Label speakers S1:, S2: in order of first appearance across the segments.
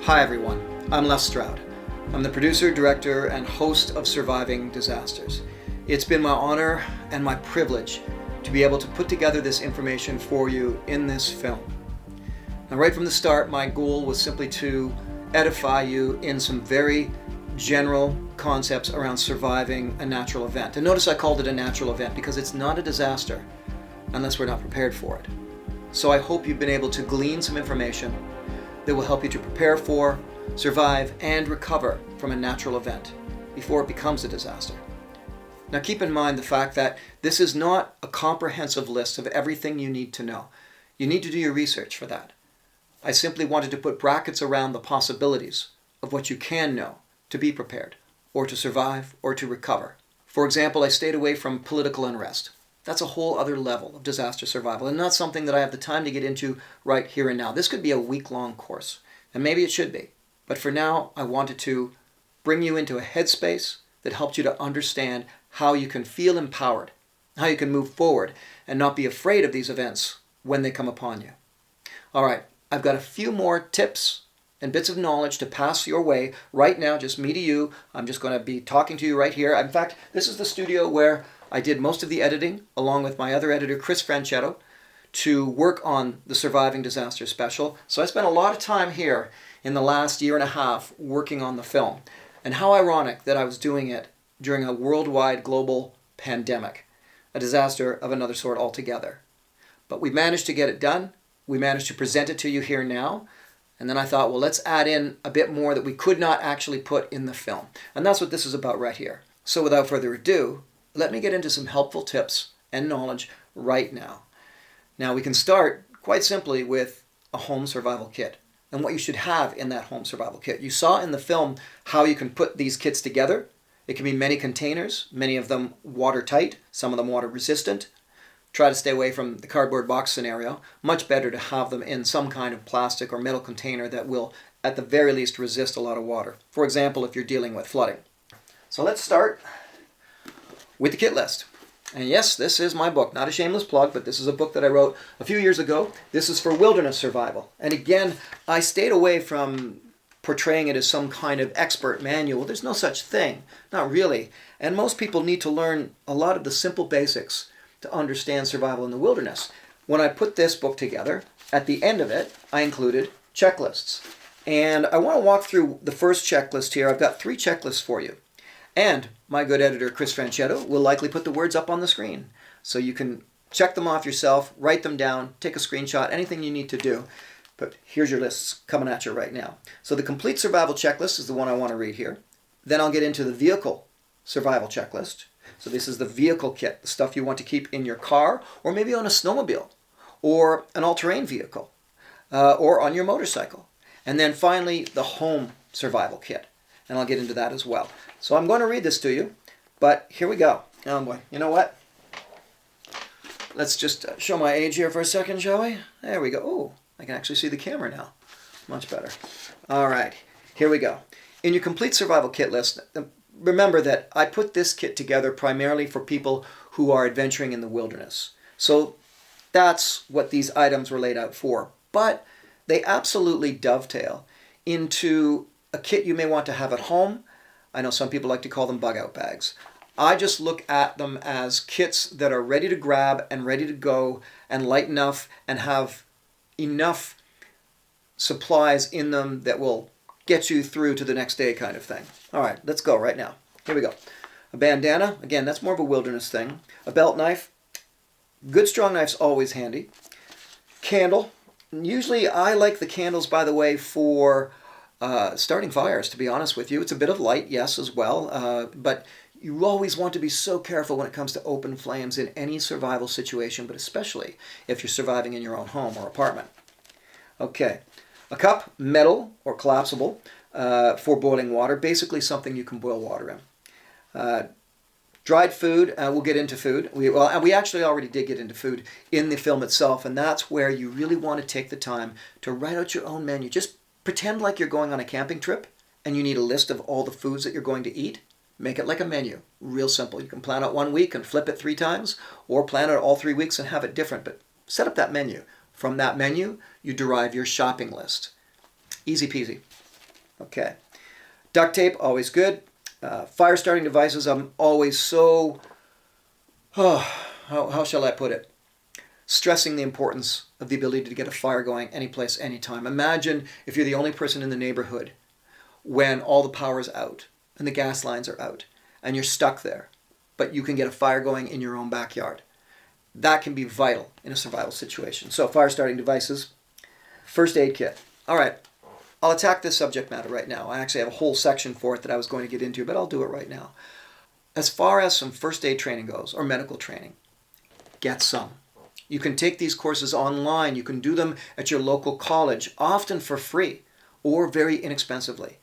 S1: Hi everyone, I'm Les Stroud. I'm the producer, director, and host of Surviving Disasters. It's been my honor and my privilege to be able to put together this information for you in this film. Now, right from the start, my goal was simply to edify you in some very general concepts around surviving a natural event. And notice I called it a natural event because it's not a disaster unless we're not prepared for it. So I hope you've been able to glean some information that will help you to prepare for, survive, and recover from a natural event before it becomes a disaster. Now keep in mind the fact that this is not a comprehensive list of everything you need to know. You need to do your research for that. I simply wanted to put brackets around the possibilities of what you can know to be prepared, or to survive, or to recover. For example, I stayed away from political unrest. That's a whole other level of disaster survival, and not something that I have the time to get into right here and now. This could be a week-long course, and maybe it should be. But for now, I wanted to bring you into a headspace that helped you to understand how you can feel empowered, how you can move forward, and not be afraid of these events when they come upon you. All right, I've got a few more tips and bits of knowledge to pass your way right now, just me to you. I'm just going to be talking to you right here. In fact, this is the studio where I did most of the editing, along with my other editor, Chris Franchetto, to work on the Surviving Disaster special. So I spent a lot of time here in the last year and a half working on the film. And how ironic that I was doing it during a worldwide global pandemic, a disaster of another sort altogether. But we managed to get it done. We managed to present it to you here now. And then I thought, well, let's add in a bit more that we could not actually put in the film. And that's what this is about right here. So without further ado, let me get into some helpful tips and knowledge right now. Now we can start quite simply with a home survival kit and what you should have in that home survival kit. You saw in the film how you can put these kits together. It can be many containers, many of them watertight, some of them water resistant. Try to stay away from the cardboard box scenario. Much better to have them in some kind of plastic or metal container that will, at the very least, resist a lot of water. For example, if you're dealing with flooding. So let's start with the kit list. And yes, this is my book. Not a shameless plug, but this is a book that I wrote a few years ago. This is for wilderness survival. And again, I stayed away from portraying it as some kind of expert manual. There's no such thing. Not really. And most people need to learn a lot of the simple basics to understand survival in the wilderness. When I put this book together, at the end of it, I included checklists. And I want to walk through the first checklist here. I've got 3 checklists for you. And my good editor, Chris Franchetto, will likely put the words up on the screen. So you can check them off yourself, write them down, take a screenshot, anything you need to do. But here's your lists coming at you right now. So the complete survival checklist is the one I want to read here. Then I'll get into the vehicle survival checklist. So this is the vehicle kit, the stuff you want to keep in your car, or maybe on a snowmobile, or an all-terrain vehicle, or on your motorcycle. And then finally, the home survival kit. And I'll get into that as well. So I'm going to read this to you, but here we go. Oh boy, you know what? Let's just show my age here for a second, shall we? There we go. Oh, I can actually see the camera now. Much better. All right, here we go. In your complete survival kit list, remember that I put this kit together primarily for people who are adventuring in the wilderness. So that's what these items were laid out for. But they absolutely dovetail into a kit you may want to have at home. I know some people like to call them bug-out bags. I just look at them as kits that are ready to grab and ready to go and light enough and have enough supplies in them that will get you through to the next day kind of thing. All right, let's go right now. Here we go. A bandana, again, that's more of a wilderness thing. A belt knife. Good strong knife's always handy. Candle. Usually I like the candles, by the way, for starting fires, to be honest with you. It's a bit of light, yes, as well, but you always want to be so careful when it comes to open flames in any survival situation, but especially if you're surviving in your own home or apartment. Okay, a cup, metal or collapsible, for boiling water, basically something you can boil water in. Dried food, we'll get into food. We actually already did get into food in the film itself, and that's where you really want to take the time to write out your own menu. Just pretend like you're going on a camping trip and you need a list of all the foods that you're going to eat. Make it like a menu. Real simple. You can plan out 1 week and flip it 3 times, or plan out all 3 weeks and have it different, but set up that menu. From that menu, you derive your shopping list. Easy peasy. Okay. Duct tape, always good. Fire starting devices, I'm always so, how shall I put it? Stressing the importance of the ability to get a fire going anyplace, anytime. Imagine if you're the only person in the neighborhood when all the power's out and the gas lines are out and you're stuck there, but you can get a fire going in your own backyard. That can be vital in a survival situation. So fire starting devices, first aid kit. All right, I'll attack this subject matter right now. I actually have a whole section for it that I was going to get into, but I'll do it right now. As far as some first aid training goes, or medical training, get some. You can take these courses online. You can do them at your local college, often for free or very inexpensively.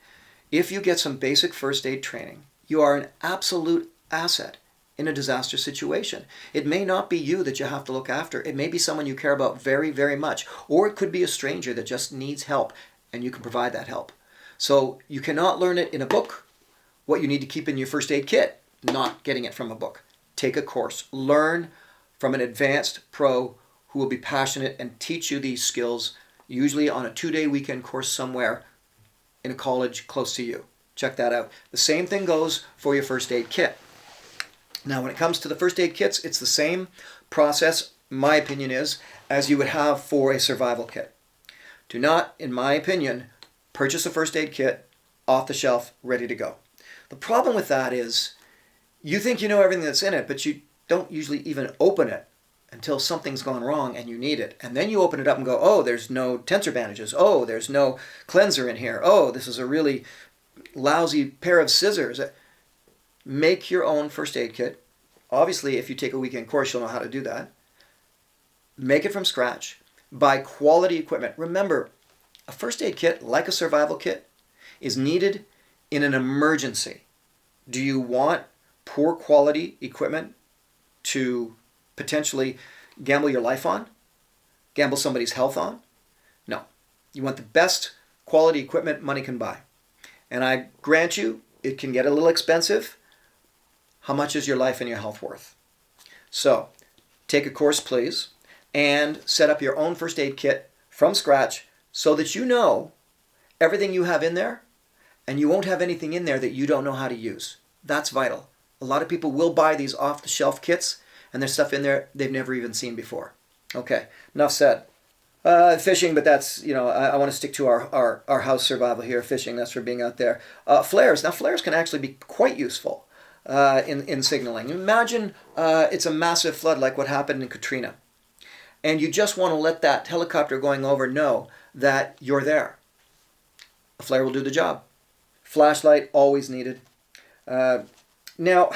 S1: If you get some basic first aid training, you are an absolute asset in a disaster situation. It may not be you that you have to look after. It may be someone you care about very, very much. Or it could be a stranger that just needs help, and you can provide that help. So you cannot learn it in a book. What you need to keep in your first aid kit, not getting it from a book. Take a course. Learn from an advanced pro who will be passionate and teach you these skills, usually on a 2-day weekend course somewhere in a college close to you. Check that out. The same thing goes for your first aid kit. Now, when it comes to the first aid kits, it's the same process, my opinion is, as you would have for a survival kit. Do not, in my opinion, purchase a first aid kit off the shelf, ready to go. The problem with that is you think you know everything that's in it, but you don't usually even open it until something's gone wrong and you need it. And then you open it up and go, oh, there's no tensor bandages. Oh, there's no cleanser in here. Oh, this is a really lousy pair of scissors. Make your own first aid kit. Obviously, if you take a weekend course, you'll know how to do that. Make it from scratch. Buy quality equipment. Remember, a first aid kit, like a survival kit, is needed in an emergency. Do you want poor quality equipment to potentially gamble your life on? Gamble somebody's health on? No. You want the best quality equipment money can buy. And I grant you, it can get a little expensive. How much is your life and your health worth? So, take a course, please, and set up your own first aid kit from scratch so that you know everything you have in there, and you won't have anything in there that you don't know how to use. That's vital. A lot of people will buy these off-the-shelf kits, and there's stuff in there they've never even seen before. Okay, enough said. Fishing, but that's, I want to stick to our house survival here. Fishing, that's for being out there. Flares. Now, flares can actually be quite useful in signaling. Imagine it's a massive flood like what happened in Katrina, and you just want to let that helicopter going over know that you're there. A flare will do the job. Flashlight, always needed. Now,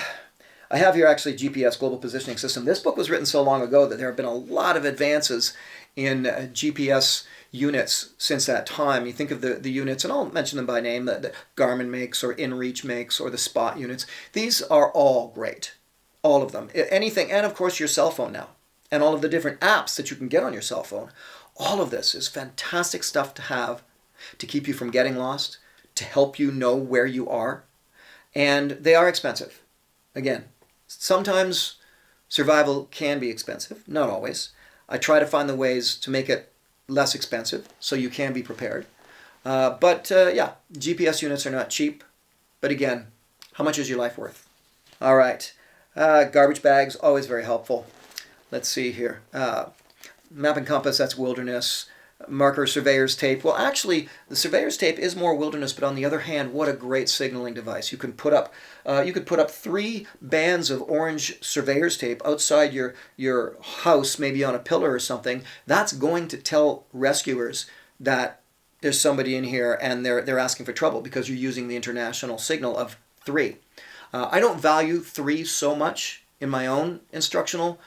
S1: I have here actually GPS, Global Positioning System. This book was written so long ago that there have been a lot of advances in GPS units since that time. You think of the units, and I'll mention them by name, that Garmin makes or InReach makes or the Spot units. These are all great, all of them. Anything, and of course your cell phone now, and all of the different apps that you can get on your cell phone. All of this is fantastic stuff to have to keep you from getting lost, to help you know where you are. And they are expensive. Again, sometimes survival can be expensive, not always. I try to find the ways to make it less expensive so you can be prepared. But GPS units are not cheap. But again, how much is your life worth? All right. Garbage bags, always very helpful. Let's see here. Map and compass, that's wilderness. Marker, surveyor's tape. Well, actually, the surveyor's tape is more wilderness, but on the other hand, what a great signaling device. You can put up 3 bands of orange surveyor's tape outside your house, maybe on a pillar or something. That's going to tell rescuers that there's somebody in here and they're asking for trouble because you're using the international signal of 3. I don't value 3 so much in my own instructional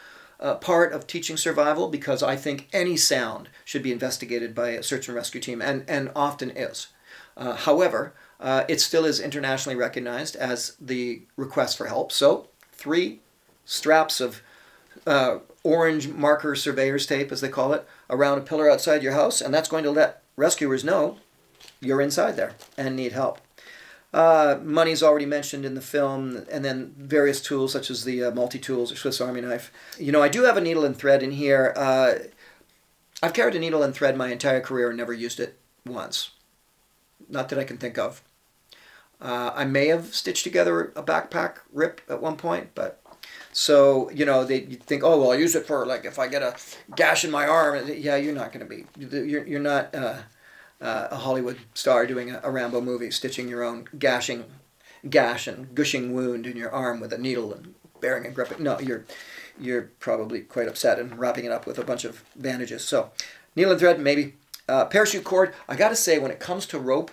S1: part of teaching survival because I think any sound should be investigated by a search and rescue team, and often is. However, it still is internationally recognized as the request for help. So 3 straps of orange marker surveyor's tape, as they call it, around a pillar outside your house, and that's going to let rescuers know you're inside there and need help. Money's already mentioned in the film, and then various tools such as the multi-tools or Swiss Army knife. I do have a needle and thread in here. I've carried a needle and thread my entire career and never used it once. not that I can think of. I may have stitched together a backpack rip at one point, but so, you think, oh, well, I'll use it for, like, if I get a gash in my arm. Yeah, you're not going to be, you're not a Hollywood star doing a Rambo movie, stitching your own gash and gushing wound in your arm with a needle and bearing a grip. No, you're probably quite upset and wrapping it up with a bunch of bandages. So, needle and thread, maybe. Parachute cord, I got to say, when it comes to rope,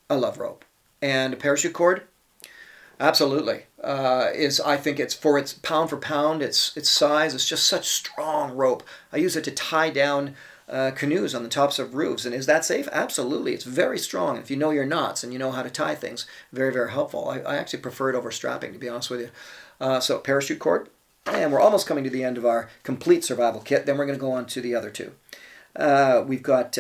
S1: I love rope. And a parachute cord, absolutely. I think it's for its pound for pound, its size, it's just such strong rope. I use it to tie down canoes on the tops of roofs. And is that safe? Absolutely. It's very strong. If you know your knots and you know how to tie things, very, very helpful. I actually prefer it over strapping, to be honest with you. So parachute cord. And we're almost coming to the end of our complete survival kit. Then we're going to go on to the other two. We've got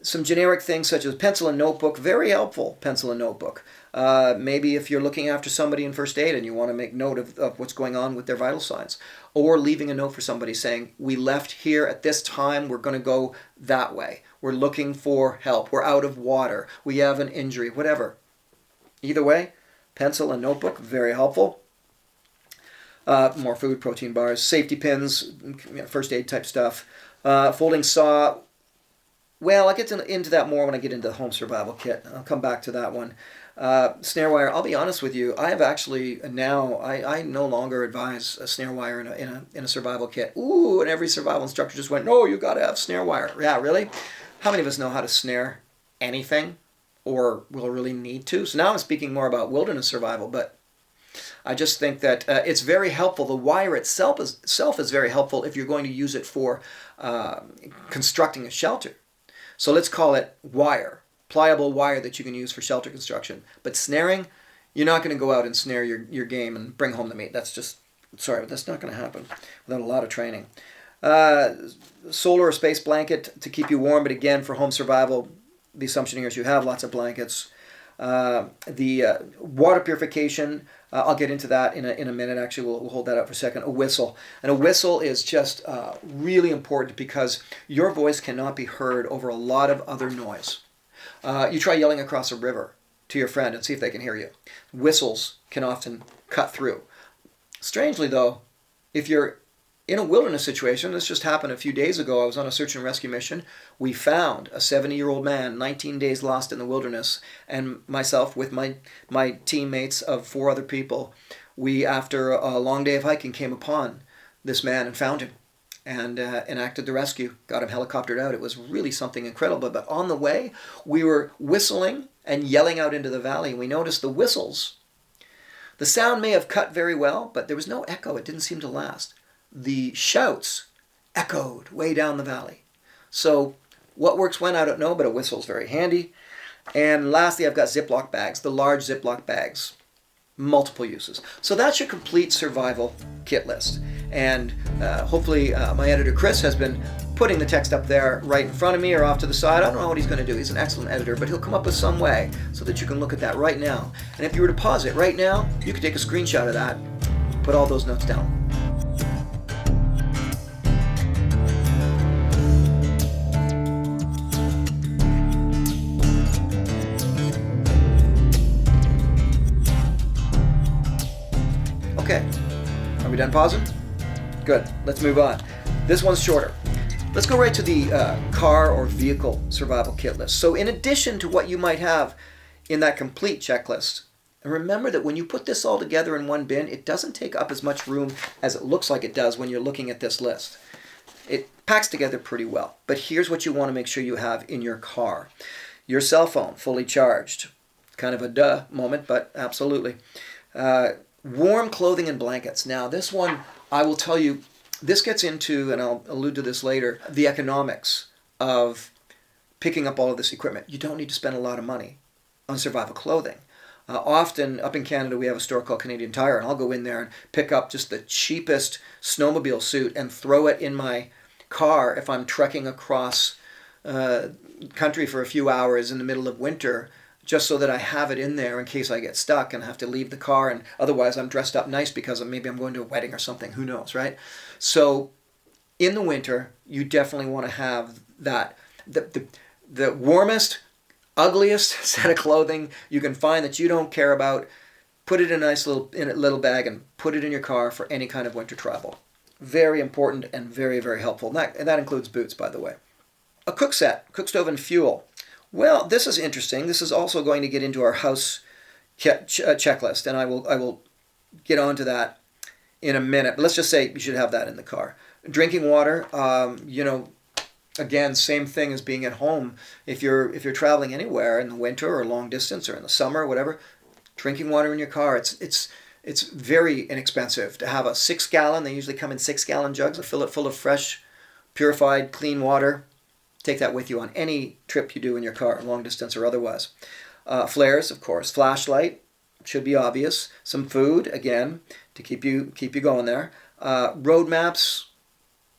S1: some generic things such as pencil and notebook. Very helpful, pencil and notebook. Maybe if you're looking after somebody in first aid and you want to make note of what's going on with their vital signs. Or leaving a note for somebody saying, we left here at this time, we're going to go that way. We're looking for help. We're out of water. We have an injury, whatever. Either way, pencil and notebook, very helpful. More food, protein bars, safety pins, first aid type stuff. Folding saw. Well, I'll get into that more when I get into the home survival kit. I'll come back to that one. Snare wire, I'll be honest with you, I have actually now, I no longer advise a snare wire in a survival kit. Ooh, and every survival instructor just went, no, you got to have snare wire. Yeah, really? How many of us know how to snare anything or will really need to? So now I'm speaking more about wilderness survival, but I just think that it's very helpful. The wire itself is very helpful if you're going to use it for constructing a shelter. So let's call it wire, pliable wire that you can use for shelter construction. But snaring, you're not going to go out and snare your game and bring home the meat. That's not going to happen without a lot of training. Solar or space blanket to keep you warm, but again, for home survival, the assumption here is you have lots of blankets. The water purification, I'll get into that in a minute. Actually, we'll hold that up for a second. A whistle. And a whistle is just really important because your voice cannot be heard over a lot of other noise. You try yelling across a river to your friend and see if they can hear you. Whistles can often cut through. Strangely, though, if you're in a wilderness situation, this just happened a few days ago. I was on a search and rescue mission. We found a 70-year-old man, 19 days lost in the wilderness, and myself with my teammates of 4 other people, we, after a long day of hiking, came upon this man and found him and enacted the rescue, got him helicoptered out. It was really something incredible. But on the way, we were whistling and yelling out into the valley. We noticed the whistles. The sound may have cut very well, but there was no echo. It didn't seem to last. The shouts echoed way down the valley. So what works when, I don't know, but a whistle's very handy. And lastly, I've got Ziploc bags, the large Ziploc bags. Multiple uses. So that's your complete survival kit list. And hopefully my editor Chris has been putting the text up there right in front of me or off to the side. I don't know what he's going to do. He's an excellent editor, but he'll come up with some way so that you can look at that right now. And if you were to pause it right now, you could take a screenshot of that, put all those notes down. Okay, are we done pausing? Good, let's move on. This one's shorter. Let's go right to the car or vehicle survival kit list. So in addition to what you might have in that complete checklist, and remember that when you put this all together in one bin, it doesn't take up as much room as it looks like it does when you're looking at this list. It packs together pretty well. But here's what you want to make sure you have in your car. Your cell phone, fully charged. Kind of a duh moment, but absolutely. Warm clothing and blankets. Now, this one, I will tell you, this gets into, and I'll allude to this later, the economics of picking up all of this equipment. You don't need to spend a lot of money on survival clothing. Often, up in Canada, we have a store called Canadian Tire, and I'll go in there and pick up just the cheapest snowmobile suit and throw it in my car if I'm trekking across country for a few hours in the middle of winter, just so that I have it in there in case I get stuck and have to leave the car, and otherwise I'm dressed up nice because maybe I'm going to a wedding or something, who knows, right? So in the winter, you definitely want to have that. The warmest ugliest set of clothing you can find that you don't care about, put it in a nice little bag and put it in your car for any kind of winter travel. Very important and very, very helpful. And that includes boots, by the way. A cook set, cook stove and fuel. Well, this is interesting. This is also going to get into our house checklist, and I will get onto that in a minute. But let's just say you should have that in the car. Drinking water, again, same thing as being at home. If you're traveling anywhere in the winter or long distance or in the summer or whatever, drinking water in your car, it's very inexpensive to have a 6-gallon. They usually come in 6-gallon jugs. Fill it full of fresh, purified, clean water. Take that with you on any trip you do in your car, long distance or otherwise. Flares, of course. Flashlight, should be obvious. Some food, again, to keep you going there. Road maps.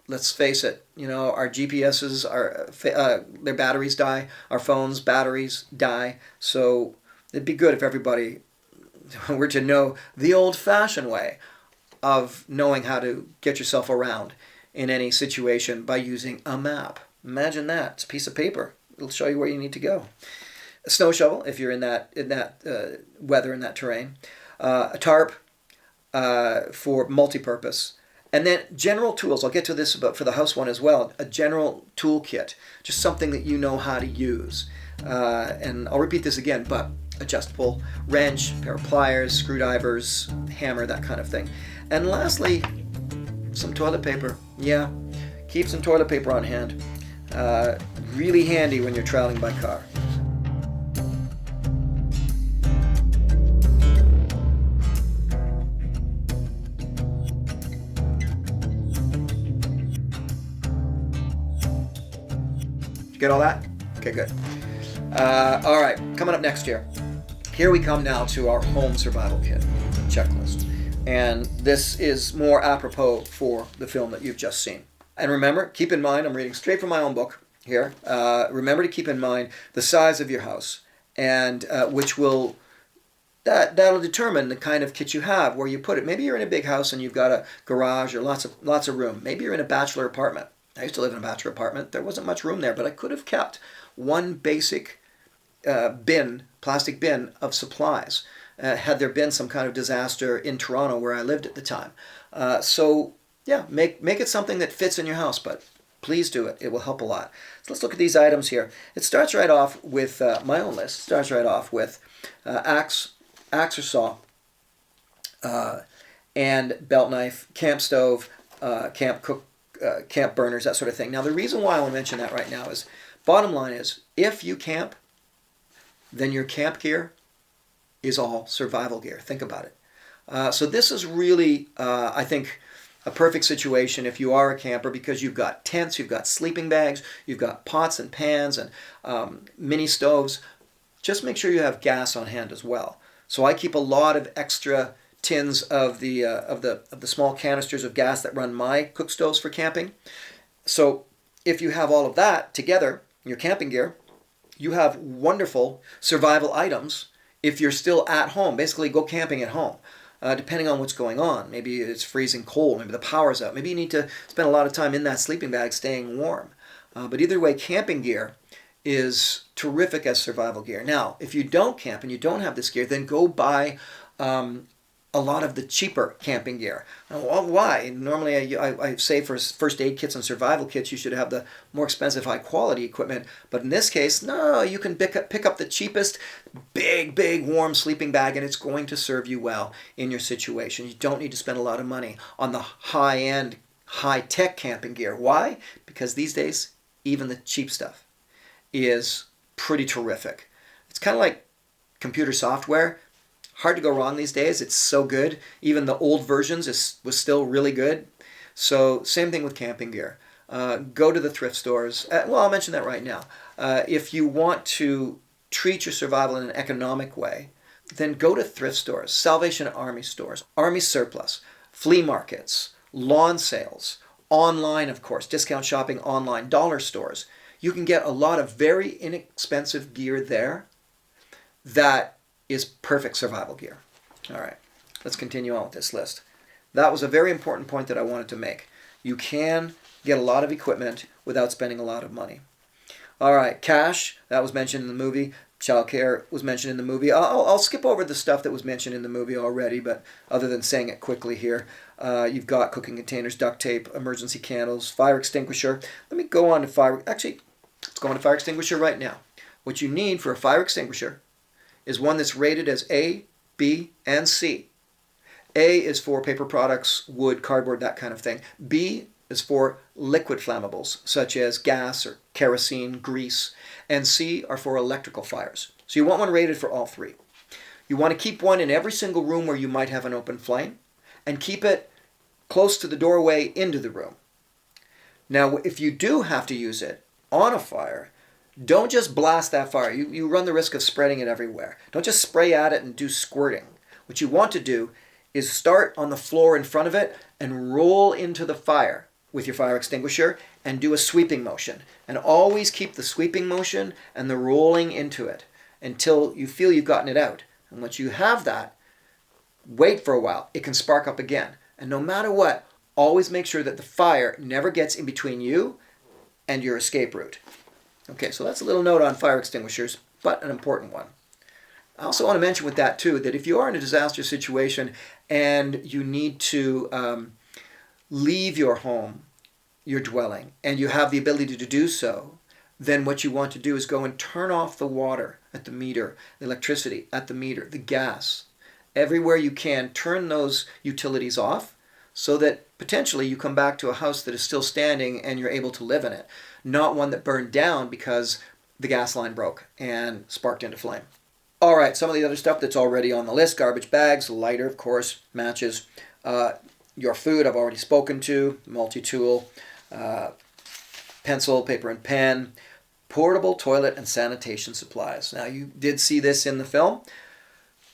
S1: Let's face it, our GPSs, their batteries die. Our phones' batteries die. So it'd be good if everybody were to know the old-fashioned way of knowing how to get yourself around in any situation by using a map. Imagine that. It's a piece of paper. It'll show you where you need to go. A snow shovel, if you're in that weather, in that terrain. A tarp for multi-purpose. And then general tools. I'll get to this for the house one as well. A general toolkit. Just something that you know how to use. And I'll repeat this again, but adjustable wrench, pair of pliers, screwdrivers, hammer, that kind of thing. And lastly, some toilet paper. Yeah, keep some toilet paper on hand. Really handy when you're traveling by car. You get all that? Okay, good. All right, coming up next year. Here we come now to our home survival kit checklist. And this is more apropos for the film that you've just seen. And remember, keep in mind, I'm reading straight from my own book here. Remember to keep in mind the size of your house, and that'll determine the kind of kit you have, where you put it. Maybe you're in a big house and you've got a garage or lots of room. Maybe you're in a bachelor apartment. I used to live in a bachelor apartment. There wasn't much room there, but I could have kept one basic plastic bin of supplies, had there been some kind of disaster in Toronto where I lived at the time. Make it something that fits in your house, but please do it. It will help a lot. So let's look at these items here. It starts right off with my own list. It starts right off with axe or saw, and belt knife, camp stove, camp burners, that sort of thing. Now, the reason why I want to mention that right now is, bottom line is, if you camp, then your camp gear is all survival gear. Think about it. So this is really, I think, a perfect situation if you are a camper, because you've got tents, you've got sleeping bags, you've got pots and pans and mini stoves. Just make sure you have gas on hand as well. So I keep a lot of extra tins of the small canisters of gas that run my cook stoves for camping. So if you have all of that together, your camping gear, you have wonderful survival items if you're still at home. Basically, go camping at home, depending on what's going on. Maybe it's freezing cold, maybe the power's out, maybe you need to spend a lot of time in that sleeping bag staying warm. But either way, camping gear is terrific as survival gear. Now, if you don't camp and you don't have this gear, then go buy a lot of the cheaper camping gear. Well, why? Normally I say for first aid kits and survival kits you should have the more expensive high quality equipment, but in this case, no, you can pick up the cheapest big warm sleeping bag and it's going to serve you well in your situation. You don't need to spend a lot of money on the high-end, high-tech camping gear. Why? Because these days, even the cheap stuff is pretty terrific. It's kind of like computer software. Hard to go wrong these days. It's so good. Even the old versions was still really good. So same thing with camping gear. Go to the thrift stores. I'll mention that right now. If you want to treat your survival in an economic way, then go to thrift stores, Salvation Army stores, Army surplus, flea markets, lawn sales, online, of course, discount shopping online, dollar stores. You can get a lot of very inexpensive gear there that is perfect survival gear. All right, let's continue on with this list. That was a very important point that I wanted to make. You can get a lot of equipment without spending a lot of money. All right, cash, that was mentioned in the movie. Childcare was mentioned in the movie. I'll skip over the stuff that was mentioned in the movie already, but other than saying it quickly here, you've got cooking containers, duct tape, emergency candles, fire extinguisher. Let me go on to fire. Actually, let's go on to fire extinguisher right now. What you need for a fire extinguisher is one that's rated as A, B, and C. A is for paper products, wood, cardboard, that kind of thing. B is for liquid flammables, such as gas or kerosene, grease. And C are for electrical fires. So you want one rated for all three. You want to keep one in every single room where you might have an open flame, and keep it close to the doorway into the room. Now, if you do have to use it on a fire, don't just blast that fire. You run the risk of spreading it everywhere. Don't just spray at it and do squirting. What you want to do is start on the floor in front of it and roll into the fire with your fire extinguisher and do a sweeping motion. And always keep the sweeping motion and the rolling into it until you feel you've gotten it out. And once you have that, wait for a while. It can spark up again. And no matter what, always make sure that the fire never gets in between you and your escape route. Okay, so that's a little note on fire extinguishers, but an important one. I also want to mention with that too, that if you are in a disaster situation and you need to leave your home, your dwelling, and you have the ability to do so, then what you want to do is go and turn off the water at the meter, the electricity at the meter, the gas. Everywhere you can, turn those utilities off so that potentially you come back to a house that is still standing and you're able to live in it, not one that burned down because the gas line broke and sparked into flame. All right, some of the other stuff that's already on the list: garbage bags, lighter, of course, matches. Your food, I've already spoken to, multi-tool, pencil, paper and pen, portable toilet and sanitation supplies. Now, you did see this in the film.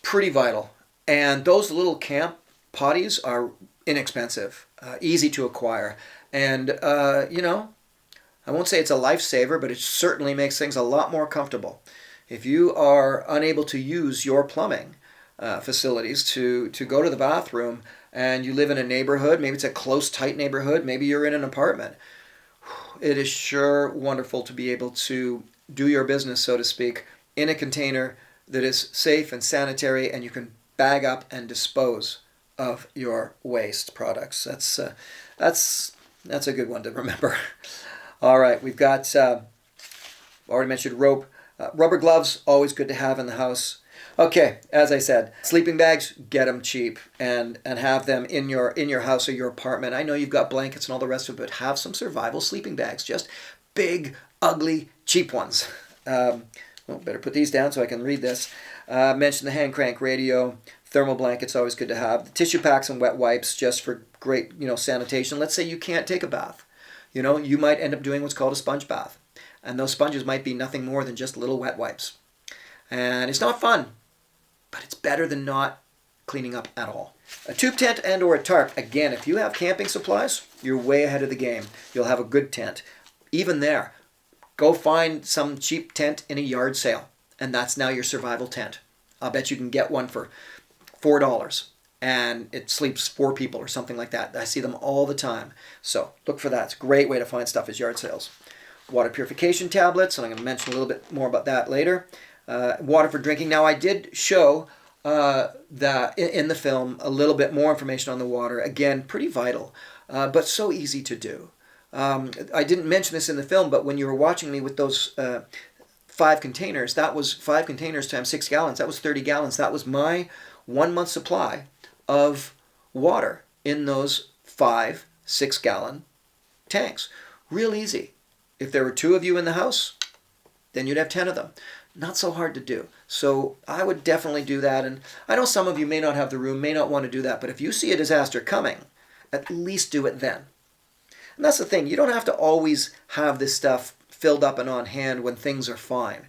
S1: Pretty vital. And those little camp potties are inexpensive, easy to acquire. And, I won't say it's a lifesaver, but it certainly makes things a lot more comfortable. If you are unable to use your plumbing facilities to go to the bathroom, and you live in a neighborhood, maybe it's a close, tight neighborhood, maybe you're in an apartment, it is sure wonderful to be able to do your business, so to speak, in a container that is safe and sanitary, and you can bag up and dispose of your waste products. That's a good one to remember. All right, we've got, already mentioned rope. Rubber gloves, always good to have in the house. Okay, as I said, sleeping bags, get them cheap and have them in your house or your apartment. I know you've got blankets and all the rest of it, but have some survival sleeping bags. Just big, ugly, cheap ones. Better put these down so I can read this. Mention the hand crank radio. Thermal blankets, always good to have. The tissue packs and wet wipes, just for great, sanitation. Let's say you can't take a bath. You might end up doing what's called a sponge bath. And those sponges might be nothing more than just little wet wipes. And it's not fun, but it's better than not cleaning up at all. A tube tent and or a tarp. Again, if you have camping supplies, you're way ahead of the game. You'll have a good tent. Even there, go find some cheap tent in a yard sale, and that's now your survival tent. I'll bet you can get one for $4, and it sleeps 4 people or something like that. I see them all the time. So look for that. It's a great way to find stuff as yard sales. Water purification tablets, and I'm going to mention a little bit more about that later. Water for drinking. Now, I did show that in the film a little bit more information on the water. Again, pretty vital, but so easy to do. I didn't mention this in the film, but when you were watching me with those 5 containers, that was 5 containers times 6 gallons. That was 30 gallons. That was my 1 month supply of water in those 5 6-gallon tanks. Real easy. If there were 2 of you in the house, then you'd have 10 of them. Not so hard to do. So I would definitely do that. And I know some of you may not have the room, may not want to do that, but if you see a disaster coming, at least do it then. And that's the thing. You don't have to always have this stuff filled up and on hand when things are fine.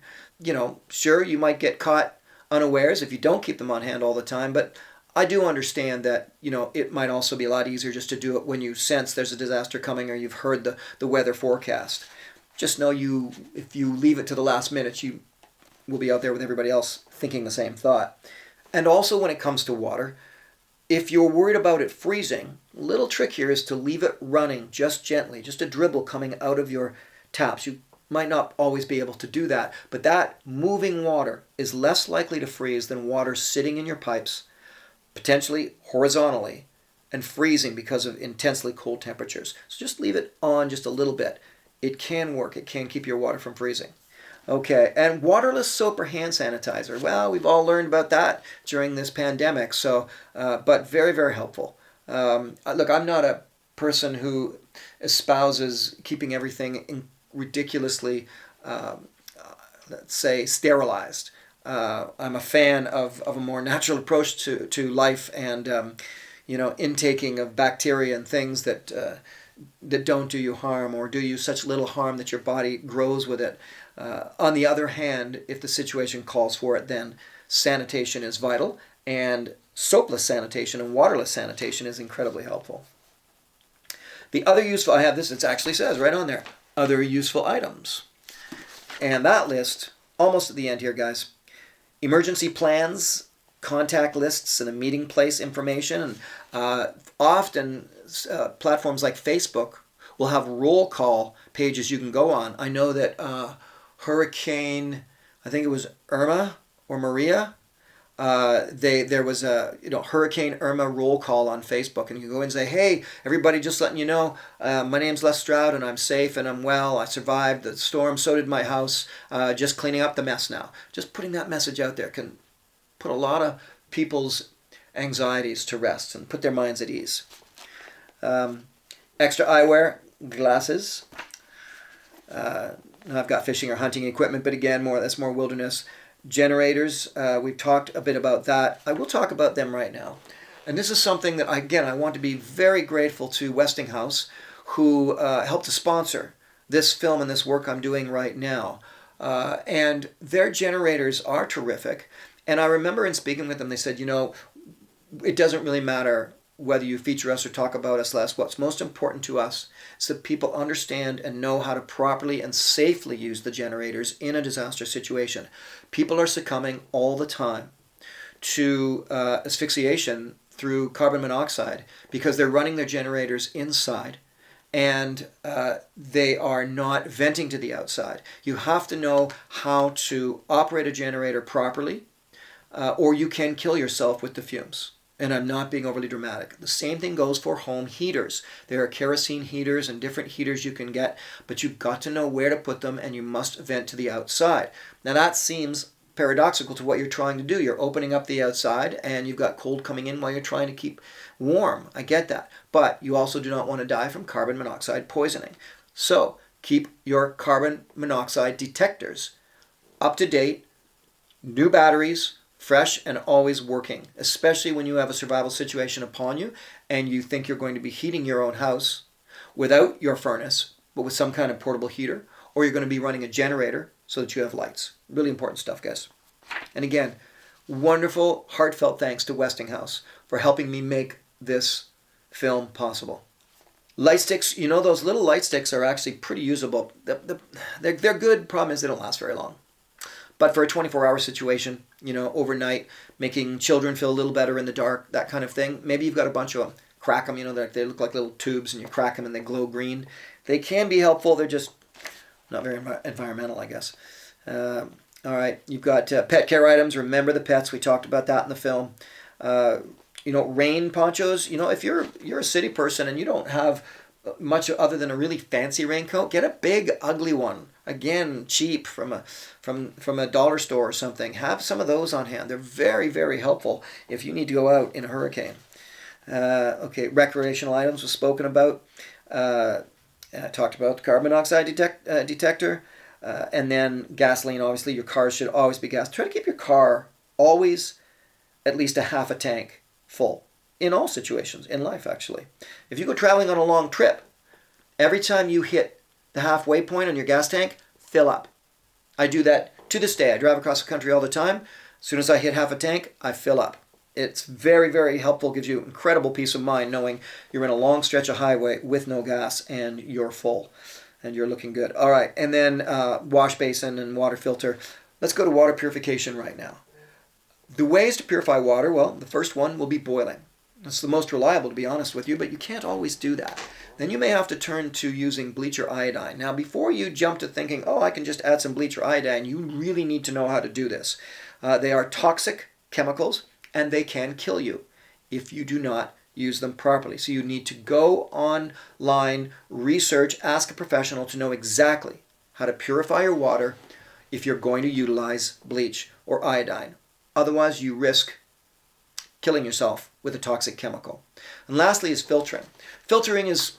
S1: Sure, you might get caught unawares if you don't keep them on hand all the time, but I do understand that, it might also be a lot easier just to do it when you sense there's a disaster coming or you've heard the weather forecast. Just know if you leave it to the last minute, you will be out there with everybody else thinking the same thought. And also when it comes to water, if you're worried about it freezing, a little trick here is to leave it running just gently, just a dribble coming out of your taps. You might not always be able to do that, but that moving water is less likely to freeze than water sitting in your pipes, potentially horizontally, and freezing because of intensely cold temperatures. So just leave it on just a little bit. It can work. It can keep your water from freezing. Okay, and waterless soap or hand sanitizer. Well, we've all learned about that during this pandemic, so but very, very helpful. Look, I'm not a person who espouses keeping everything ridiculously, let's say, sterilized. I'm a fan of a more natural approach to life and intaking of bacteria and things that don't do you harm or do you such little harm that your body grows with it. On the other hand, if the situation calls for it, then sanitation is vital, and soapless sanitation and waterless sanitation is incredibly helpful. The other useful, I have this, it actually says right on there, other useful items. And that list, almost at the end here, guys. Emergency plans, contact lists, and a meeting place information. And often platforms like Facebook will have roll call pages you can go on. I know that Hurricane, I think it was Irma or Maria, there was a Hurricane Irma roll call on Facebook, and you can go in and say, hey, everybody, just letting you know, my name's Les Stroud and I'm safe and I'm well. I survived the storm, so did my house. Just cleaning up the mess now. Just putting that message out there can put a lot of people's anxieties to rest and put their minds at ease. Extra eyewear, glasses. I've got fishing or hunting equipment, but again, that's more wilderness. Generators, we've talked a bit about that. I will talk about them right now. And this is something that, again, I want to be very grateful to Westinghouse, who helped to sponsor this film and this work I'm doing right now. And their generators are terrific. And I remember in speaking with them, they said, it doesn't really matter whether you feature us or talk about us less. What's most important to us is that people understand and know how to properly and safely use the generators in a disaster situation. People are succumbing all the time to asphyxiation through carbon monoxide because they're running their generators inside and they are not venting to the outside. You have to know how to operate a generator properly, or you can kill yourself with the fumes. And I'm not being overly dramatic. The same thing goes for home heaters. There are kerosene heaters and different heaters you can get, but you've got to know where to put them, and you must vent to the outside. Now that seems paradoxical to what you're trying to do. You're opening up the outside and you've got cold coming in while you're trying to keep warm. I get that. But you also do not want to die from carbon monoxide poisoning. So keep your carbon monoxide detectors up to date, new batteries, fresh and always working, especially when you have a survival situation upon you and you think you're going to be heating your own house without your furnace, but with some kind of portable heater, or you're going to be running a generator so that you have lights. Really important stuff, guys. And again, wonderful, heartfelt thanks to Westinghouse for helping me make this film possible. Light sticks, those little light sticks are actually pretty usable. They're good. Problem is they don't last very long. But for a 24-hour situation, overnight, making children feel a little better in the dark, that kind of thing, maybe you've got a bunch of them. Crack them, they look like little tubes, and you crack them and they glow green. They can be helpful. They're just not very environmental, I guess. All right, you've got pet care items. Remember the pets. We talked about that in the film. Rain ponchos. If you're a city person and you don't have much other than a really fancy raincoat, get a big, ugly one. Again, cheap from a dollar store or something. Have some of those on hand. They're very, very helpful if you need to go out in a hurricane. Okay, recreational items was spoken about. I talked about the carbon monoxide detector. And then gasoline, obviously. Your car should always be gas. Try to keep your car always at least a half a tank full. In all situations, in life actually. If you go traveling on a long trip, every time you hit the halfway point on your gas tank, fill up. I do that to this day. I drive across the country all the time. As soon as I hit half a tank, I fill up. It's very, very helpful. Gives you incredible peace of mind knowing you're in a long stretch of highway with no gas and you're full and you're looking good. All right, and then wash basin and water filter. Let's go to water purification right now. The ways to purify water, well, the first one will be boiling. It's the most reliable, to be honest with you, but you can't always do that. Then you may have to turn to using bleach or iodine. Now, before you jump to thinking, oh, I can just add some bleach or iodine, you really need to know how to do this. They are toxic chemicals, and they can kill you if you do not use them properly. So you need to go online, research, ask a professional to know exactly how to purify your water if you're going to utilize bleach or iodine. Otherwise, you risk killing yourself with a toxic chemical. And lastly is filtering. Filtering is,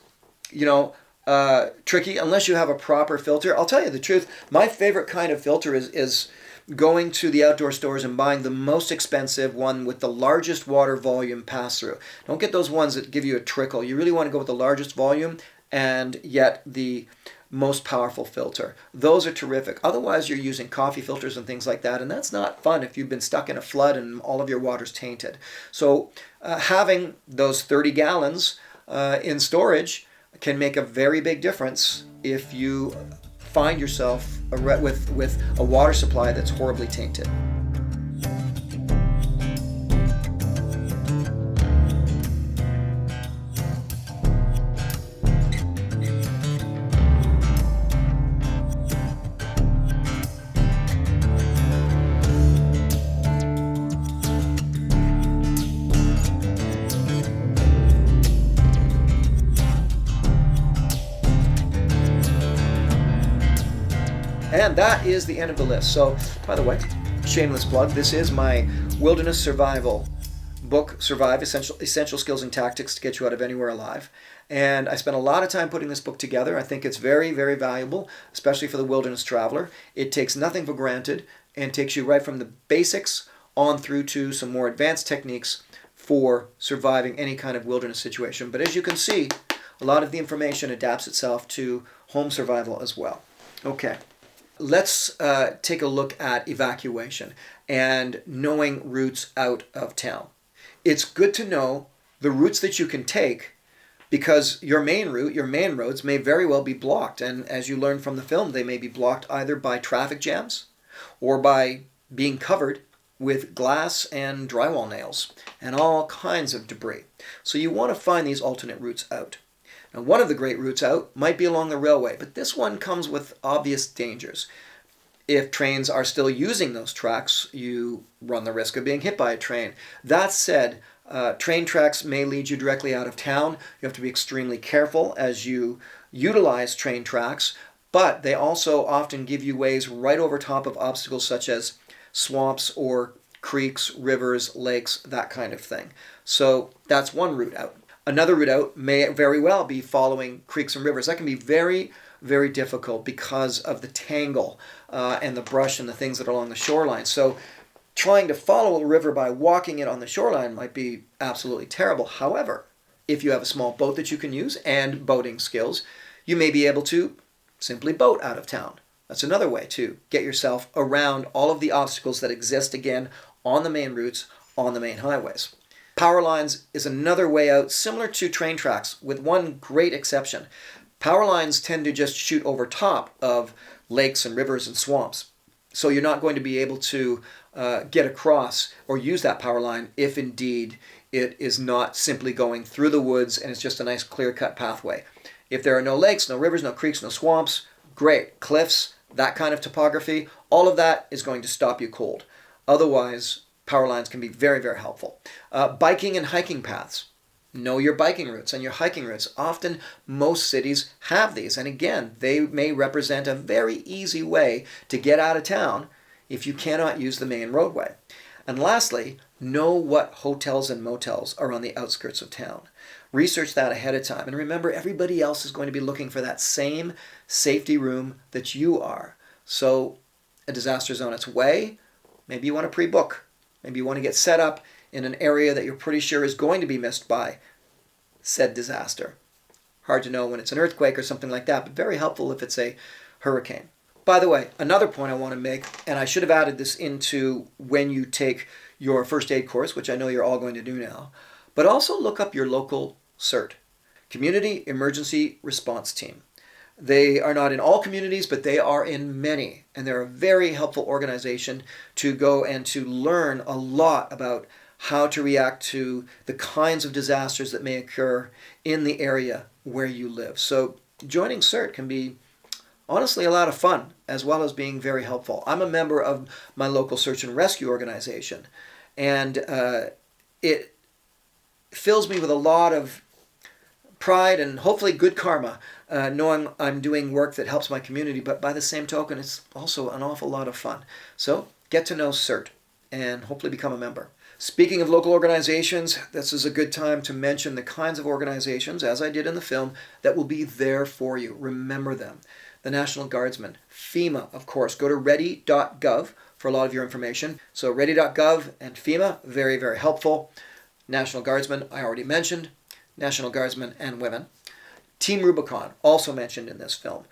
S1: tricky unless you have a proper filter. I'll tell you the truth, my favorite kind of filter is going to the outdoor stores and buying the most expensive one with the largest water volume pass through. Don't get those ones that give you a trickle. You really want to go with the largest volume and yet the most powerful filter. Those are terrific. Otherwise, you're using coffee filters and things like that, and that's not fun if you've been stuck in a flood and all of your water's tainted. So having those 30 gallons in storage can make a very big difference if you find yourself with a water supply that's horribly tainted. And that is the end of the list. So, by the way, shameless plug, this is my wilderness survival book, Survive, Essential Skills and Tactics to Get You Out of Anywhere Alive. And I spent a lot of time putting this book together. I think it's very, very valuable, especially for the wilderness traveler. It takes nothing for granted and takes you right from the basics on through to some more advanced techniques for surviving any kind of wilderness situation. But as you can see, a lot of the information adapts itself to home survival as well. Okay. Let's take a look at evacuation and knowing routes out of town. It's good to know the routes that you can take because your main route, your main roads may very well be blocked. And as you learned from the film, they may be blocked either by traffic jams or by being covered with glass and drywall nails and all kinds of debris. So you want to find these alternate routes out. Now, one of the great routes out might be along the railway, but this one comes with obvious dangers. If trains are still using those tracks, you run the risk of being hit by a train. That said, train tracks may lead you directly out of town. You have to be extremely careful as you utilize train tracks, but they also often give you ways right over top of obstacles such as swamps or creeks, rivers, lakes, that kind of thing. So that's one route out. Another route out may very well be following creeks and rivers. That can be very, very difficult because of the tangle and the brush and the things that are along the shoreline. So trying to follow a river by walking it on the shoreline might be absolutely terrible. However, if you have a small boat that you can use and boating skills, you may be able to simply boat out of town. That's another way to get yourself around all of the obstacles that exist, again, on the main routes, on the main highways. Power lines is another way out, similar to train tracks, with one great exception. Power lines tend to just shoot over top of lakes and rivers and swamps. So you're not going to be able to get across or use that power line if indeed it is not simply going through the woods and it's just a nice clear-cut pathway. If there are no lakes, no rivers, no creeks, no swamps, great. Cliffs, that kind of topography, all of that is going to stop you cold. Otherwise, power lines can be very, very helpful. Biking and hiking paths. Know your biking routes and your hiking routes. Often, most cities have these. And again, they may represent a very easy way to get out of town if you cannot use the main roadway. And lastly, know what hotels and motels are on the outskirts of town. Research that ahead of time. And remember, everybody else is going to be looking for that same safety room that you are. So a disaster is on its way. Maybe you want to pre-book. Maybe you want to get set up in an area that you're pretty sure is going to be missed by said disaster. Hard to know when it's an earthquake or something like that, but very helpful if it's a hurricane. By the way, another point I want to make, and I should have added this into when you take your first aid course, which I know you're all going to do now, but also look up your local CERT, Community Emergency Response Team. They are not in all communities, but they are in many, and they're a very helpful organization to go and to learn a lot about how to react to the kinds of disasters that may occur in the area where you live. So joining CERT can be honestly a lot of fun, as well as being very helpful. I'm a member of my local search and rescue organization, and it fills me with a lot of pride and hopefully good karma, knowing I'm doing work that helps my community, but by the same token, it's also an awful lot of fun. So get to know CERT and hopefully become a member. Speaking of local organizations, this is a good time to mention the kinds of organizations, as I did in the film, that will be there for you. Remember them. The National Guardsmen, FEMA, of course. Go to ready.gov for a lot of your information. So ready.gov and FEMA, very, very helpful. National Guardsmen, I already mentioned. National Guardsmen and women. Team Rubicon, also mentioned in this film.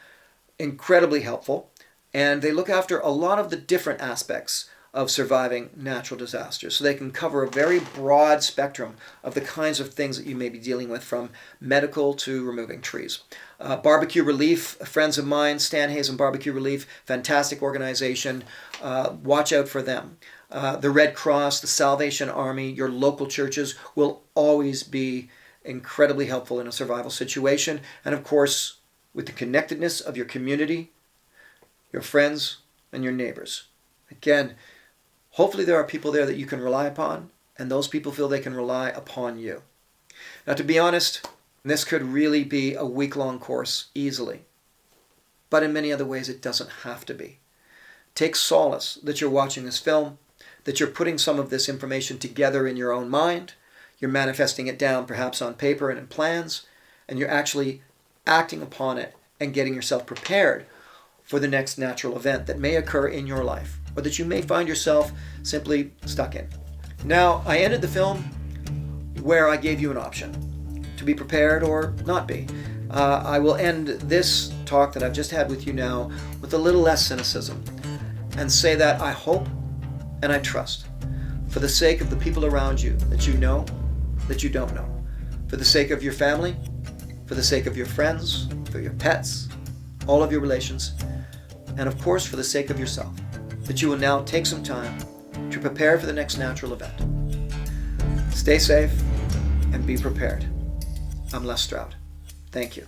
S1: Incredibly helpful. And they look after a lot of the different aspects of surviving natural disasters. So they can cover a very broad spectrum of the kinds of things that you may be dealing with, from medical to removing trees. Barbecue Relief, friends of mine, Stan Hayes and Barbecue Relief, fantastic organization. Watch out for them. The Red Cross, the Salvation Army, your local churches will always be incredibly helpful in a survival situation. And of course, with the connectedness of your community, your friends, and your neighbors. Again, hopefully there are people there that you can rely upon, and those people feel they can rely upon you. Now, to be honest, this could really be a week-long course easily. But in many other ways, it doesn't have to be. Take solace that you're watching this film, that you're putting some of this information together in your own mind, you're manifesting it down perhaps on paper and in plans, and you're actually acting upon it and getting yourself prepared for the next natural event that may occur in your life, or that you may find yourself simply stuck in. Now, I ended the film where I gave you an option to be prepared or not be. I will end this talk that I've just had with you now with a little less cynicism and say that I hope and I trust, for the sake of the people around you that you know, that you don't know, for the sake of your family, for the sake of your friends, for your pets, all of your relations, and of course for the sake of yourself, that you will now take some time to prepare for the next natural event. Stay safe and be prepared. I'm Les Stroud. Thank you.